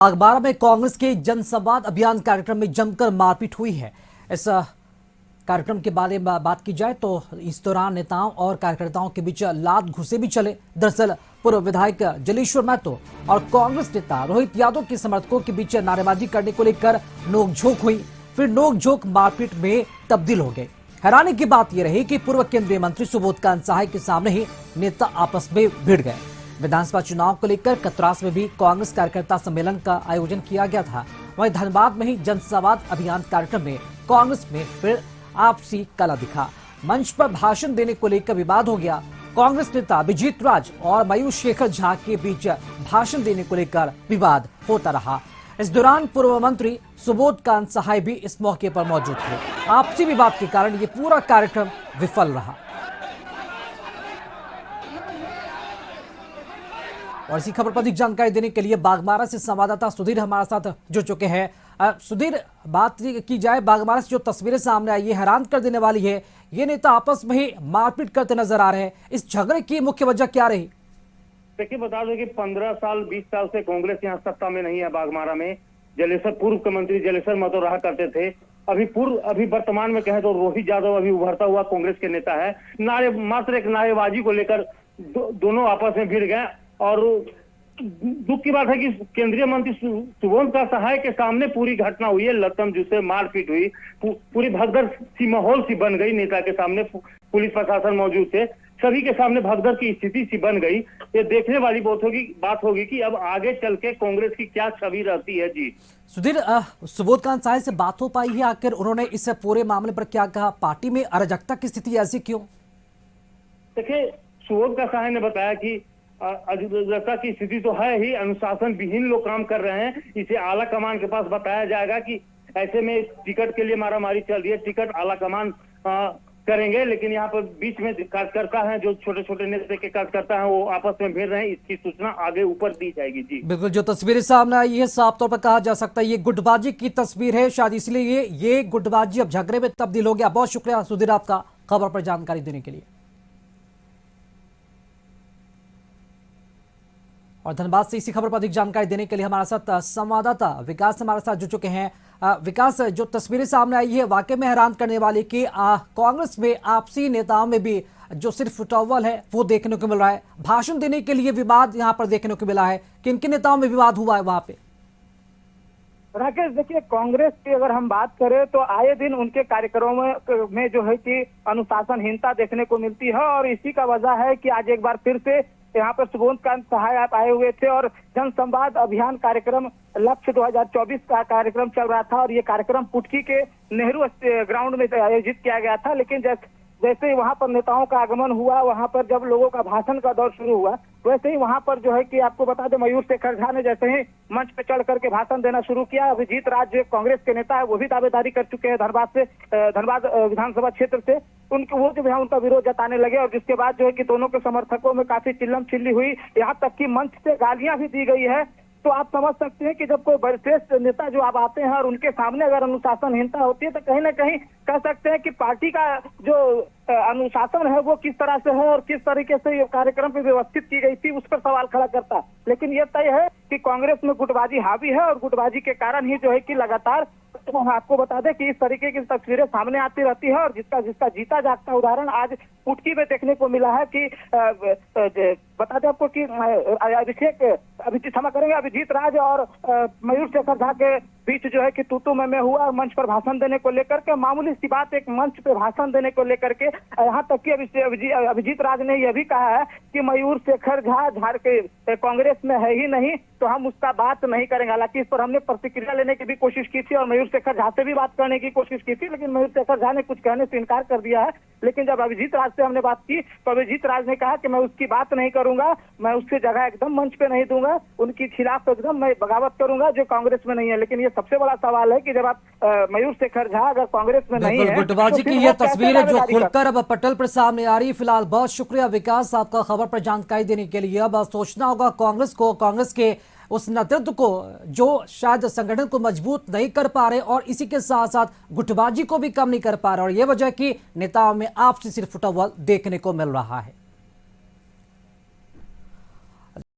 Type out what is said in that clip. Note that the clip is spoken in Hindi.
बागबारा में कांग्रेस के जनसंवाद अभियान कार्यक्रम में जमकर मारपीट हुई है। इस कार्यक्रम के बारे में बात की जाए तो इस दौरान नेताओं और कार्यकर्ताओं के बीच लात घुसे भी चले। दरअसल पूर्व विधायक जलेश्वर महतो और कांग्रेस नेता रोहित यादव के समर्थकों के बीच नारेबाजी करने को लेकर नोकझोंक हुई, फिर नोकझोंक मारपीट में तब्दील हो गई। हैरानी की बात यह रही कि पूर्व केंद्रीय मंत्री सुबोध कांत सहाय के सामने ही नेता आपस में भिड़ गए। विधानसभा चुनाव को लेकर कतरास में भी कांग्रेस कार्यकर्ता सम्मेलन का आयोजन किया गया था। वहीं धनबाद में ही जनसंवाद अभियान कार्यक्रम में कांग्रेस में फिर आपसी कला दिखा। मंच पर भाषण देने को लेकर विवाद हो गया। कांग्रेस नेता अभिजीत राज और मयूर शेखर झा के बीच भाषण देने को लेकर विवाद होता रहा। इस दौरान पूर्व मंत्री सुबोध कांत सहाय भी इस मौके पर मौजूद थे। आपसी विवाद के कारण ये पूरा कार्यक्रम विफल रहा। और इसी खबर पर अधिक जानकारी देने के लिए बागबारा से संवाददाता सुधीर हमारे साथ जुड़ चुके हैं। सुधीर, बात की जाए बागबारा से जो तस्वीरें सामने आई, ये हैरान कर देने वाली है। ये नेता आपस में ही मारपीट करते नजर आ रहे हैं। इस झगड़े की मुख्य वजह क्या रही? देखिए, बता दें कि 15 साल 20 साल से कांग्रेस यहाँ सत्ता में नहीं है। बागबारा में जलेश्वर पूर्व मंत्री जलेश्वर महतो रहा करते थे। अभी वर्तमान में कहें तो रोहित यादव अभी उभरता हुआ कांग्रेस के नेता है। मात्र एक नारेबाजी को लेकर दोनों आपस में भिड़ गए। और दुख की बात है कि केंद्रीय मंत्री सुबोध कांत सहाय के सामने पूरी घटना हुई है। लतम जुसे मारपीट हुई, पूरी भगदड़ सी माहौल सी बन गई। नेता के सामने पुलिस प्रशासन मौजूद थे, सभी के सामने भगदड़ की स्थिति सी बन गई। ये देखने वाली बात होगी कि अब आगे चल के कांग्रेस की क्या छवि रहती है। जी सुधीर, सुबोध कांत सहाय से बात हो पाई है? आखिर उन्होंने इस पूरे मामले पर क्या कहा? पार्टी में अराजकता की स्थिति ऐसी क्यों? देखिए, सुबोध कांत सहाय ने बताया कि अराजकता की स्थिति तो है ही, अनुशासन विहीन लोग काम कर रहे हैं। इसे आला कमान के पास बताया जाएगा कि ऐसे में टिकट के लिए मारामारी चल रही है। टिकट आला कमान करेंगे, लेकिन यहाँ पर बीच में कार्यकर्ता हैं, जो छोटे छोटे नेता के कार्यकर्ता हैं, वो आपस में भिड़ रहे हैं। इसकी सूचना आगे ऊपर दी जाएगी। जी बिल्कुल, जो तस्वीरें सामने आई है साफ तौर पर कहा जा सकता है ये गुटबाजी की तस्वीर है। शायद इसलिए ये गुटबाजी अब झगड़े में तब्दील हो गया। बहुत शुक्रिया सुधीर आपका खबर पर जानकारी देने के लिए। और धनबाद से इसी खबर पर अधिक जानकारी देने के लिए हमारे साथ संवाददाता विकास हमारे साथ जुड़ चुके हैं। विकास, जो तस्वीरें सामने आई है वाकई में हैरान करने वाली कि कांग्रेस में आपसी नेताओं में भी जो सिर्फ फुटअव्वल है वो देखने को मिल रहा है। भाषण देने के लिए विवाद यहाँ पर देखने को मिला है। किन किन नेताओं में विवाद हुआ है वहां पे? राकेश, देखिए, कांग्रेस की अगर हम बात करें तो आए दिन उनके कार्यक्रमों में जो है कि अनुशासनहीनता देखने को मिलती है। और इसी का वजह है कि आज एक बार फिर से यहाँ पर सुबोध कांत सहाय आए हुए थे और जनसंवाद अभियान कार्यक्रम लक्ष्य 2024 का कार्यक्रम चल रहा था। और ये कार्यक्रम पुटकी के नेहरू ग्राउंड में आयोजित किया गया था। लेकिन जैसे ही वहां पर नेताओं का आगमन हुआ, वहां पर जब लोगों का भाषण का दौर शुरू हुआ, वैसे ही वहां पर जो है कि आपको बता दें, मयूर शेखर झा ने जैसे ही मंच पे चढ़ करके भाषण देना शुरू किया। अभिजीत राज जो कांग्रेस के नेता है वो भी दावेदारी कर चुके हैं धनबाद विधानसभा क्षेत्र से। वो जो है उनका विरोध जताने लगे। और जिसके बाद जो है कि दोनों के समर्थकों में काफी चिल्लम चिल्ली हुई, यहाँ तक कि मंच से गालियां भी दी गई है। तो आप समझ सकते हैं कि जब कोई वरिष्ठ नेता जो आप आते हैं और उनके सामने अगर अनुशासनहीनता होती है तो कहीं ना कहीं कह सकते हैं कि पार्टी का जो अनुशासन है वो किस तरह से है और किस तरीके से ये कार्यक्रम पे व्यवस्थित की गई थी, उस पर सवाल खड़ा करता है। लेकिन ये तय है कि कांग्रेस में गुटबाजी हावी है और गुटबाजी के कारण ही जो है कि लगातार तो आपको बता दें कि इस तरीके की तस्वीरें सामने आती रहती है। और जिसका जीता जागता उदाहरण आज पुटकी में देखने को मिला है कि बता दें आपको कि अभिजीत राज और मयूर शेखर झा के बीच जो है कि तूतू में हुआ। मंच पर भाषण देने को लेकर के मामूली सी बात, एक मंच पे भाषण देने को लेकर के यहाँ तक कि अभिजीत राज ने यह भी कहा है कि मयूर शेखर झा कांग्रेस में है ही नहीं, तो हम उसका बात नहीं करेंगे। हालांकि इस पर हमने प्रतिक्रिया लेने की भी कोशिश की थी और मयूर शेखर झा से भी बात करने की कोशिश की थी, लेकिन मयूर शेखर झा ने कुछ कहने से इनकार कर दिया है। लेकिन जब अभिजीत राज से हमने बात की तो अभिजीत राज ने कहा कि मैं उसकी बात नहीं करूंगा, मैं उसकी जगह एकदम मंच पे नहीं दूंगा, उनके खिलाफ एकदम मैं बगावत करूंगा जो कांग्रेस में नहीं है। लेकिन ये सबसे बड़ा सवाल है कि जब आप मयूर शेखर झा अगर कांग्रेस में नहीं है, गुटबाजी की ये तस्वीर है जो खुलकर अब पटल पर सामने आ रही है। फिलहाल बहुत शुक्रिया विकास आपका खबर पर जानकारी देने के लिए। अब सोचना होगा कांग्रेस को, कांग्रेस के उस नेतृत्व को जो शायद संगठन को मजबूत नहीं कर पा रहे और इसी के साथ साथ गुटबाजी को भी कम नहीं कर पा रहे। और यह वजह कि नेताओं में आपसी सिर्फ फुटअव्वल देखने को मिल रहा है।